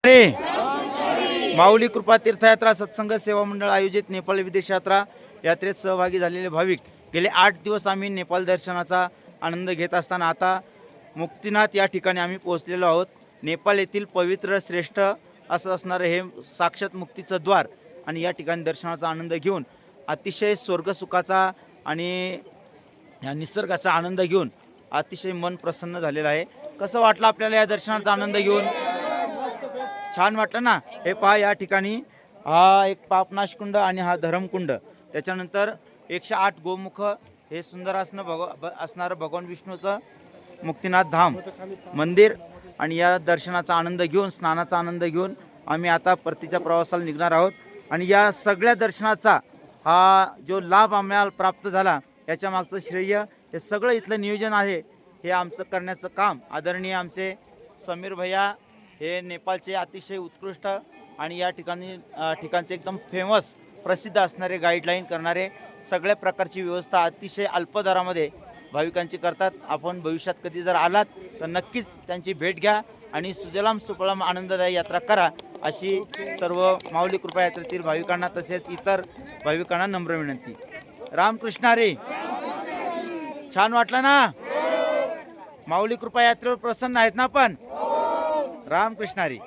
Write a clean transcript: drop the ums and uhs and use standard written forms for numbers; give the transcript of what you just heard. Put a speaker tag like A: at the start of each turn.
A: माऊली कृपा तीर्थयात्रा सत्संग सेवा मंडळ आयोजित नेपाळ विदेश यात्रा यात्रेत सहभागी झालेले भाविक गेले 8 दिवस आम्ही नेपाळ दर्शनाचा आनंद घेत असताना आता मुक्तिनाथ या ठिकाणी आम्ही पोहोचलेलो आहोत। नेपाळ येथील पवित्र श्रेष्ठ असं असणारं हे साक्षात मुक्तीचं द्वार आणि या ठिकाणी दर्शनाचा आनंद घेऊन अतिशय स्वर्गसुखाचा आणि या निसर्गाचा आनंद घेऊन अतिशय मन प्रसन्न झालेलं आहे। कसं वाटलं आपल्याला या दर्शनाचा आनंद घेऊन? छान वाटलं ना? हे पहा, या ठिकाणी हा एक पापनाश कुंड आणि हा धरमकुंड, त्याच्यानंतर 108 गोमुख, हे सुंदर असणारं भगवान विष्णूचं मुक्तिनाथ धाम मंदिर आणि या दर्शनाचा आनंद घेऊन स्नानाचा आनंद घेऊन आम्ही आता परतीच्या प्रवासाला निघणार आहोत। आणि या सगळ्या दर्शनाचा हा जो लाभ आम्हाला प्राप्त झाला याच्या मागचं श्रेय हे सगळं इथलं नियोजन आहे, हे आमचं करण्याचं काम आदरणीय आमचे समीर भैया, हे नेपाळचे अतिशय उत्कृष्ट आणि या ठिकाणचे एकदम फेमस प्रसिद्ध असणारे गाईडलाईन करणारे, सगळ्या प्रकारची व्यवस्था अतिशय अल्प दरामध्ये भाविकांची करतात। आपण भविष्यात कधी जर आलात तर नक्कीच त्यांची भेट घ्या आणि सुजलाम सुफलाम आनंददायी यात्रा करा, अशी सर्व माऊली कृपा यात्रेतील भाविकांना तसेच इतर भाविकांना नम्र विनंती। रामकृष्ण हरी। छान वाटलं ना? माऊली कृपा यात्रेवर प्रसन्न आहेत ना आपण? रामकृष्ण हरी।